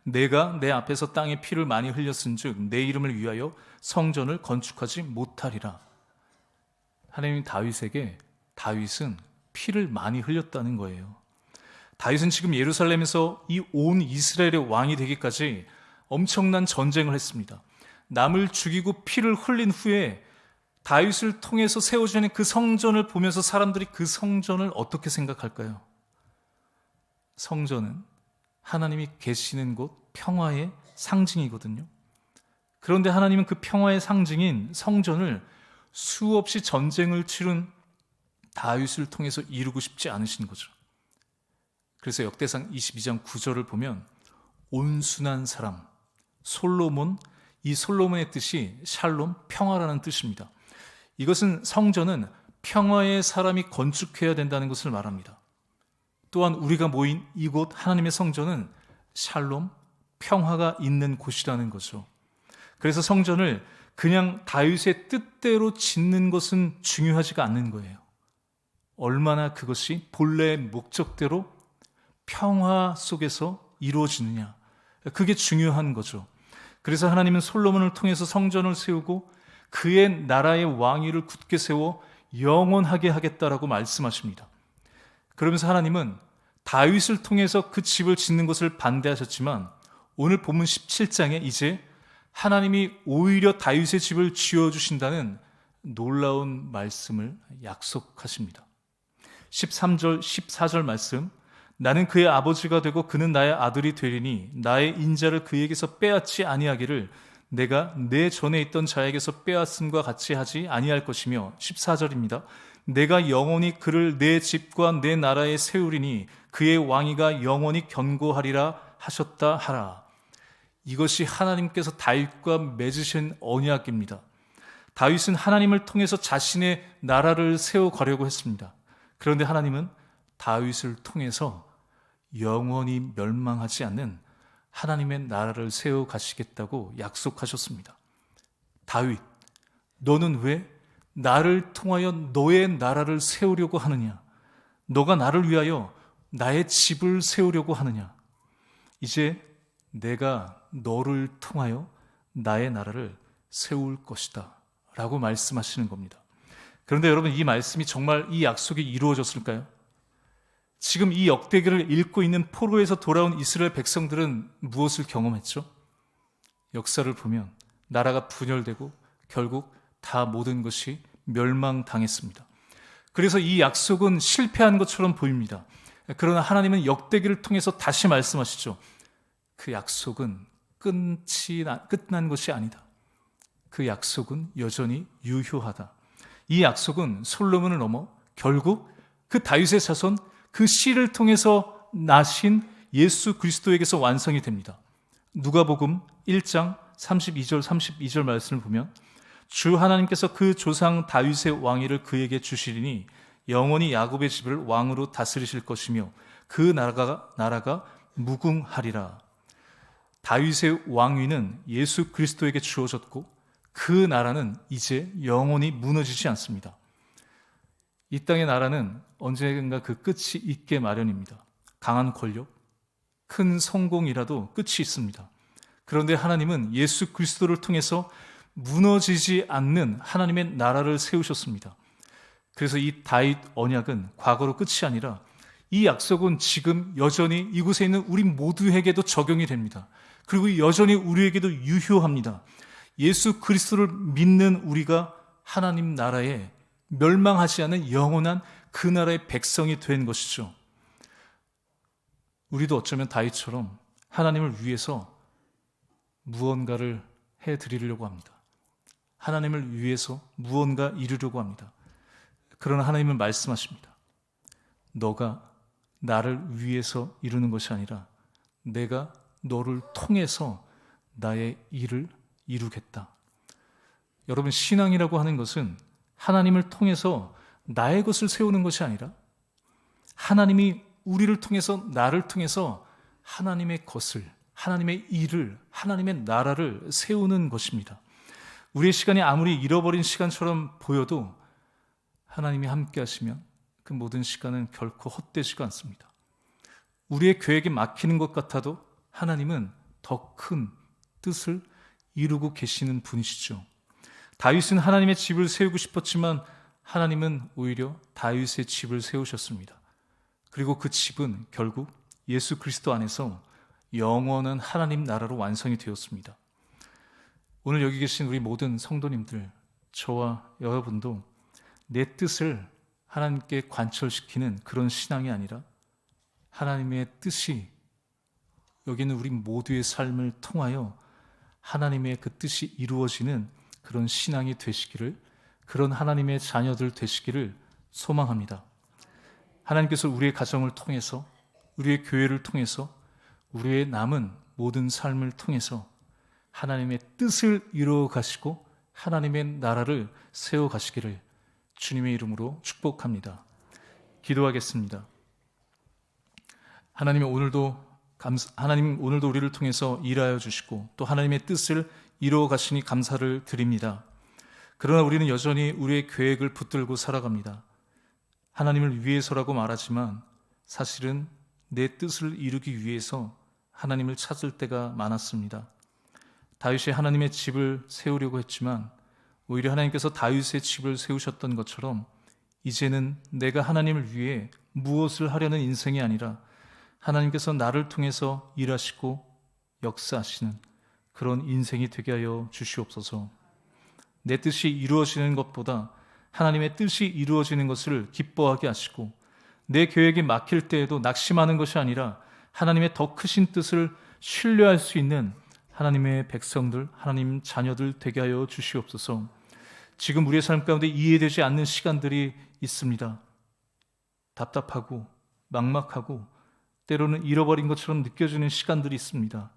내가 내 앞에서 땅에 피를 많이 흘렸은즉 내 이름을 위하여 성전을 건축하지 못하리라. 하나님이 다윗에게 다윗은 피를 많이 흘렸다는 거예요. 다윗은 지금 예루살렘에서 이 온 이스라엘의 왕이 되기까지 엄청난 전쟁을 했습니다. 남을 죽이고 피를 흘린 후에 다윗을 통해서 세워지는 그 성전을 보면서 사람들이 그 성전을 어떻게 생각할까요? 성전은 하나님이 계시는 곳, 평화의 상징이거든요. 그런데 하나님은 그 평화의 상징인 성전을 수없이 전쟁을 치른 다윗을 통해서 이루고 싶지 않으신 거죠. 그래서 역대상 22장 9절을 보면 온순한 사람, 솔로몬, 이 솔로몬의 뜻이 샬롬, 평화라는 뜻입니다. 이것은 성전은 평화의 사람이 건축해야 된다는 것을 말합니다. 또한 우리가 모인 이곳 하나님의 성전은 샬롬, 평화가 있는 곳이라는 거죠. 그래서 성전을 그냥 다윗의 뜻대로 짓는 것은 중요하지가 않는 거예요. 얼마나 그것이 본래의 목적대로 평화 속에서 이루어지느냐, 그게 중요한 거죠. 그래서 하나님은 솔로몬을 통해서 성전을 세우고 그의 나라의 왕위를 굳게 세워 영원하게 하겠다라고 말씀하십니다. 그러면서 하나님은 다윗을 통해서 그 집을 짓는 것을 반대하셨지만 오늘 본문 17장에 이제 하나님이 오히려 다윗의 집을 지어주신다는 놀라운 말씀을 약속하십니다. 13절, 14절 말씀, 나는 그의 아버지가 되고 그는 나의 아들이 되리니 나의 인자를 그에게서 빼앗지 아니하기를 내가 내 전에 있던 자에게서 빼앗음과 같이 하지 아니할 것이며 14절입니다. 내가 영원히 그를 내 집과 내 나라에 세우리니 그의 왕위가 영원히 견고하리라 하셨다 하라. 이것이 하나님께서 다윗과 맺으신 언약입니다. 다윗은 하나님을 통해서 자신의 나라를 세워가려고 했습니다. 그런데 하나님은 다윗을 통해서 영원히 멸망하지 않는 하나님의 나라를 세워가시겠다고 약속하셨습니다. 다윗, 너는 왜 나를 통하여 너의 나라를 세우려고 하느냐? 너가 나를 위하여 나의 집을 세우려고 하느냐? 이제 내가 너를 통하여 나의 나라를 세울 것이다 라고 말씀하시는 겁니다. 그런데 여러분, 이 말씀이 정말 이 약속이 이루어졌을까요? 지금 이 역대기를 읽고 있는 포로에서 돌아온 이스라엘 백성들은 무엇을 경험했죠? 역사를 보면 나라가 분열되고 결국 다 모든 것이 멸망당했습니다. 그래서 이 약속은 실패한 것처럼 보입니다. 그러나 하나님은 역대기를 통해서 다시 말씀하시죠. 그 약속은 끝난 것이 아니다. 그 약속은 여전히 유효하다. 이 약속은 솔로몬을 넘어 결국 그 다윗의 자손, 그 씨를 통해서 나신 예수 그리스도에게서 완성이 됩니다. 누가복음 1장 32절 32절 말씀을 보면 주 하나님께서 그 조상 다윗의 왕위를 그에게 주시리니 영원히 야곱의 집을 왕으로 다스리실 것이며 그 나라가 무궁하리라. 다윗의 왕위는 예수 그리스도에게 주어졌고 그 나라는 이제 영원히 무너지지 않습니다. 이 땅의 나라는 언젠가 그 끝이 있게 마련입니다. 강한 권력, 큰 성공이라도 끝이 있습니다. 그런데 하나님은 예수 그리스도를 통해서 무너지지 않는 하나님의 나라를 세우셨습니다. 그래서 이 다윗 언약은 과거로 끝이 아니라 이 약속은 지금 여전히 이곳에 있는 우리 모두에게도 적용이 됩니다. 그리고 여전히 우리에게도 유효합니다. 예수 그리스도를 믿는 우리가 하나님 나라에 멸망하지 않은 영원한 그 나라의 백성이 된 것이죠. 우리도 어쩌면 다윗처럼 하나님을 위해서 무언가를 해드리려고 합니다. 하나님을 위해서 무언가 이루려고 합니다. 그러나 하나님은 말씀하십니다. 너가 나를 위해서 이루는 것이 아니라 내가 너를 통해서 나의 일을 이루겠다. 여러분, 신앙이라고 하는 것은 하나님을 통해서 나의 것을 세우는 것이 아니라 하나님이 우리를 통해서, 나를 통해서 하나님의 것을, 하나님의 일을, 하나님의 나라를 세우는 것입니다. 우리의 시간이 아무리 잃어버린 시간처럼 보여도 하나님이 함께 하시면 그 모든 시간은 결코 헛되지가 않습니다. 우리의 계획에 막히는 것 같아도 하나님은 더 큰 뜻을 이루고 계시는 분이시죠. 다윗은 하나님의 집을 세우고 싶었지만 하나님은 오히려 다윗의 집을 세우셨습니다. 그리고 그 집은 결국 예수 그리스도 안에서 영원한 하나님 나라로 완성이 되었습니다. 오늘 여기 계신 우리 모든 성도님들, 저와 여러분도 내 뜻을 하나님께 관철시키는 그런 신앙이 아니라 하나님의 뜻이 여기 있는 우리 모두의 삶을 통하여 하나님의 그 뜻이 이루어지는 그런 신앙이 되시기를, 그런 하나님의 자녀들 되시기를 소망합니다. 하나님께서 우리의 가정을 통해서, 우리의 교회를 통해서, 우리의 남은 모든 삶을 통해서 하나님의 뜻을 이루어 가시고 하나님의 나라를 세워 가시기를 주님의 이름으로 축복합니다. 기도하겠습니다. 하나님 오늘도 우리를 통해서 일하여 주시고 또 하나님의 뜻을 이루어 가시니 감사를 드립니다. 그러나 우리는 여전히 우리의 계획을 붙들고 살아갑니다. 하나님을 위해서라고 말하지만 사실은 내 뜻을 이루기 위해서 하나님을 찾을 때가 많았습니다. 다윗이 하나님의 집을 세우려고 했지만 오히려 하나님께서 다윗의 집을 세우셨던 것처럼 이제는 내가 하나님을 위해 무엇을 하려는 인생이 아니라 하나님께서 나를 통해서 일하시고 역사하시는 그런 인생이 되게 하여 주시옵소서. 내 뜻이 이루어지는 것보다 하나님의 뜻이 이루어지는 것을 기뻐하게 하시고 내 계획이 막힐 때에도 낙심하는 것이 아니라 하나님의 더 크신 뜻을 신뢰할 수 있는 하나님의 백성들, 하나님 자녀들 되게 하여 주시옵소서. 지금 우리의 삶 가운데 이해되지 않는 시간들이 있습니다. 답답하고 막막하고 때로는 잃어버린 것처럼 느껴지는 시간들이 있습니다.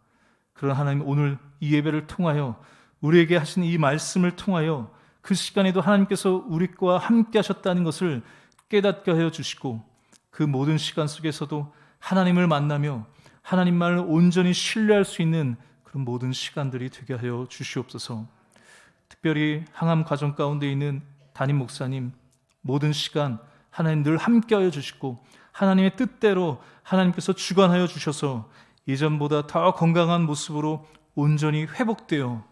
그러나 하나님, 오늘 이 예배를 통하여 우리에게 하신 이 말씀을 통하여 그 시간에도 하나님께서 우리와 함께 하셨다는 것을 깨닫게 하여 주시고 그 모든 시간 속에서도 하나님을 만나며 하나님만을 온전히 신뢰할 수 있는 그런 모든 시간들이 되게 하여 주시옵소서. 특별히 항암 과정 가운데 있는 담임 목사님, 모든 시간 하나님 늘 함께하여 주시고 하나님의 뜻대로 하나님께서 주관하여 주셔서 예전보다 더 건강한 모습으로 온전히 회복되어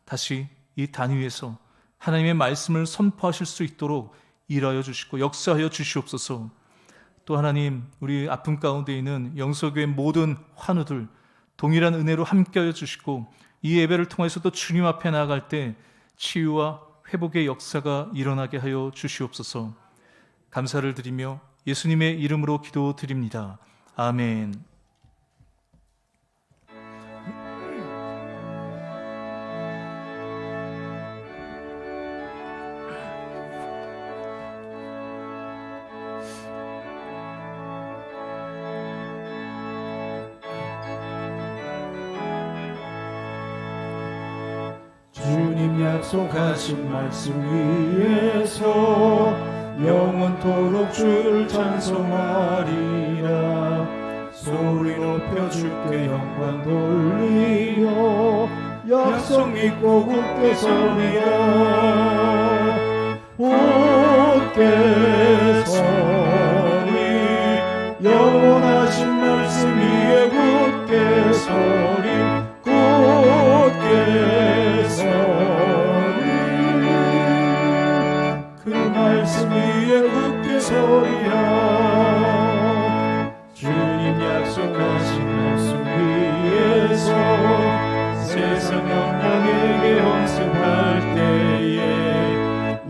다시 이 단위에서 하나님의 말씀을 선포하실 수 있도록 일하여 주시고 역사하여 주시옵소서. 또 하나님, 우리 아픔 가운데 있는 영서교회 모든 환우들 동일한 은혜로 함께하여 주시고 이 예배를 통해서도 주님 앞에 나아갈 때 치유와 회복의 역사가 일어나게 하여 주시옵소서. 감사를 드리며 예수님의 이름으로 기도드립니다. 아멘. 주님 약속하신 말씀 위에서 영원토록 주를 찬송하리라. 소리 높여 주께 영광 돌리며 약속 믿고 굳게 서리라. 굳게 서리 영원하신 말씀 위에 굳게 서리 굳게 서리 그 말씀 위에 굳게 서리라. 주님 약속하신 말씀 위에서 세상 영광에게 헌습할 때에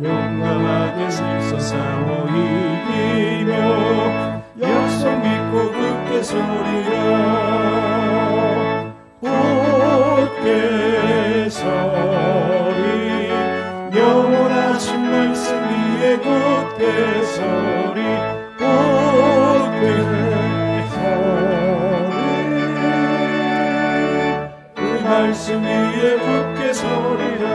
용감하게 힘써 싸워 이기며 약속 믿고 굳게 서리라. 굳게 서리 영원하신 말씀 위에 굳게 서리 굳게 서리 그 말씀 위에 굳게 서리라.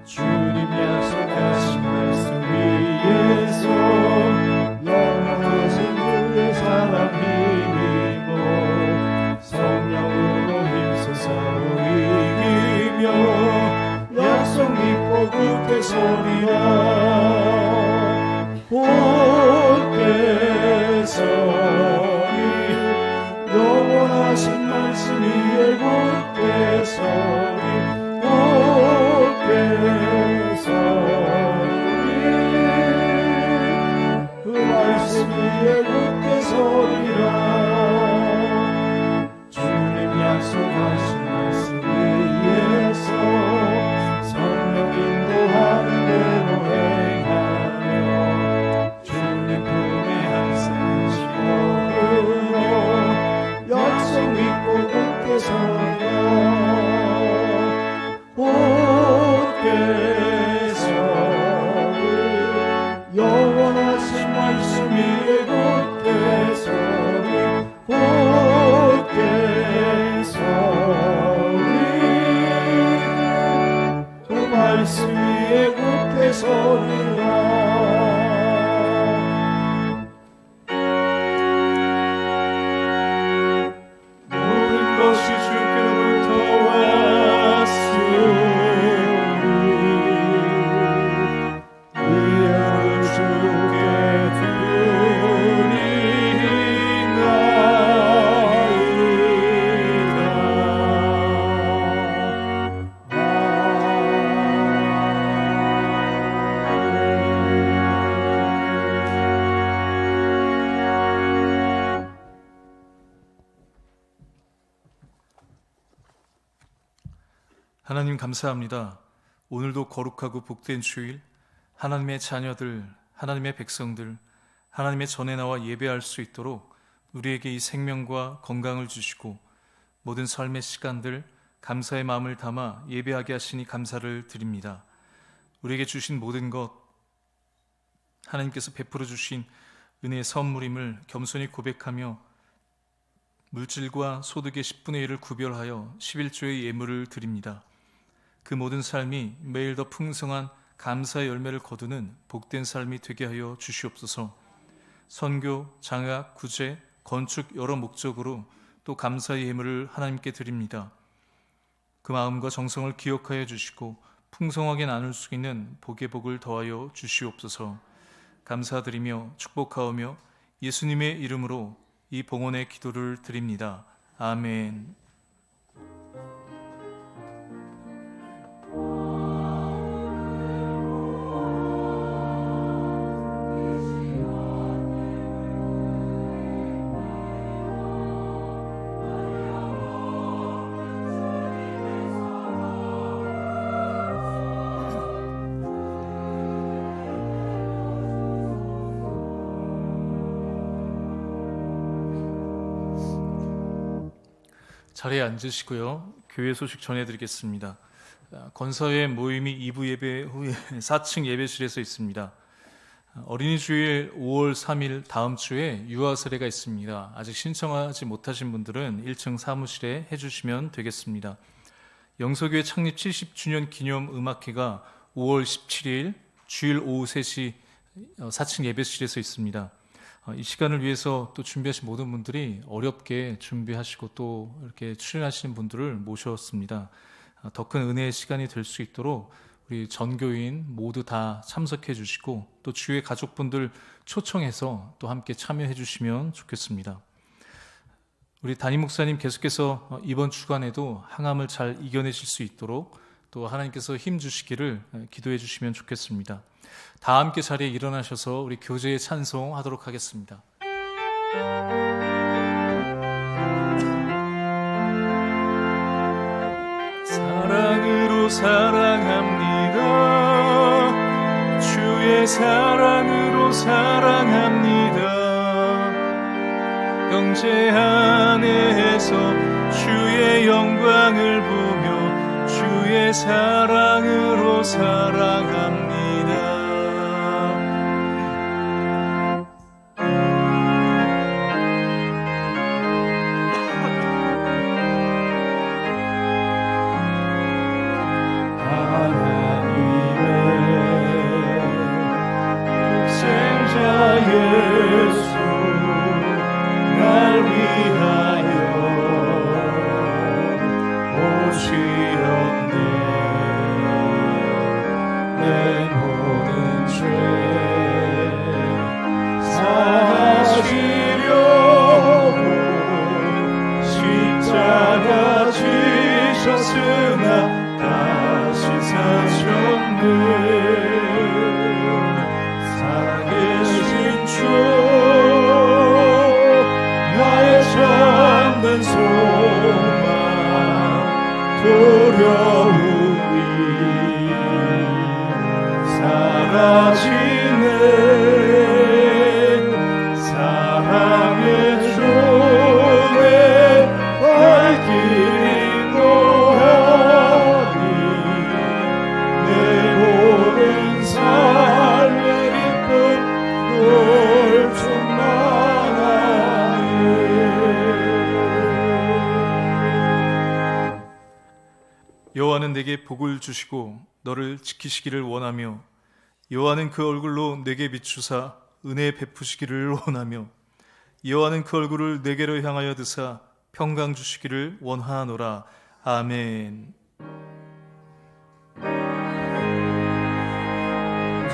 주님 약속하신 말씀 위에서 영원하신 주의 사랑 힘입어 성령으로 힘써 싸워 이기며 약속 믿고 굳게 서리라. 굳게 서리 영원하신 말씀 위에 굳게 서리 굳게 서리 그 말씀 위에 굳게 서리라. 주님 약속하신 말씀 위에서 성령 인도하는 대로 행하며 주님 품에 항상 쉬어오며 약속 믿고 굳게 서리라. 굳게 서리 영원하신 말씀 위에 굳게 서리 굳게 서리 그 말씀 위에 굳게 서리라. 모든 것이 주께로부터 왔으니 이를 주께 하나님 감사합니다. 오늘도 거룩하고 복된 주일, 하나님의 자녀들, 하나님의 백성들, 하나님의 전에 나와 예배할 수 있도록 우리에게 이 생명과 건강을 주시고 모든 삶의 시간들 감사의 마음을 담아 예배하게 하시니 감사를 드립니다. 우리에게 주신 모든 것, 하나님께서 베풀어 주신 은혜의 선물임을 겸손히 고백하며 물질과 소득의 10분의 1을 구별하여 11조의 예물을 드립니다. 그 모든 삶이 매일 더 풍성한 감사의 열매를 거두는 복된 삶이 되게 하여 주시옵소서. 선교, 장학, 구제, 건축 여러 목적으로 또 감사의 예물을 하나님께 드립니다. 그 마음과 정성을 기억하여 주시고 풍성하게 나눌 수 있는 복의 복을 더하여 주시옵소서. 감사드리며 축복하오며 예수님의 이름으로 이 봉헌의 기도를 드립니다. 아멘. 자리에 앉으시고요. 교회 소식 전해드리겠습니다. 건사회 모임이 2부 예배 후에 4층 예배실에서 있습니다. 어린이 주일 5월 3일 다음 주에 유아 세례가 있습니다. 아직 신청하지 못하신 분들은 1층 사무실에 해주시면 되겠습니다. 영서교회 창립 70주년 기념 음악회가 5월 17일 주일 오후 3시 4층 예배실에서 있습니다. 이 시간을 위해서 또 준비하신 모든 분들이 어렵게 준비하시고 또 이렇게 출연하시는 분들을 모셨습니다. 더 큰 은혜의 시간이 될 수 있도록 우리 전교인 모두 다 참석해 주시고 또 주위의 가족분들 초청해서 또 함께 참여해 주시면 좋겠습니다. 우리 담임 목사님 계속해서 이번 주간에도 항암을 잘 이겨내실 수 있도록 또 하나님께서 힘 주시기를 기도해 주시면 좋겠습니다. 다 함께 자리에 일어나셔서 우리 교제의 찬송하도록 하겠습니다. 사랑으로 사랑합니다. 주의 사랑으로 사랑합니다. 형제 안에서 주의 영광을 보며 주의 사랑으로 사랑합니다. 예수 날 위하여 오시었네. 내 모든 죄 사하시려고 십자가 지셨으나 다시 사셨네. 나의 참된 소망 두려움이 사라지네. 사랑의 종의 발길이 노하니 내 모든 삶의 기쁨 널 충만하네. 여호와는 내게 복을 주시고 너를 지키시기를 원하며 여호와는 그 얼굴로 내게 비추사 은혜 베푸시기를 원하며 여호와는 그 얼굴을 내게로 향하여 드사 평강 주시기를 원하노라. 아멘.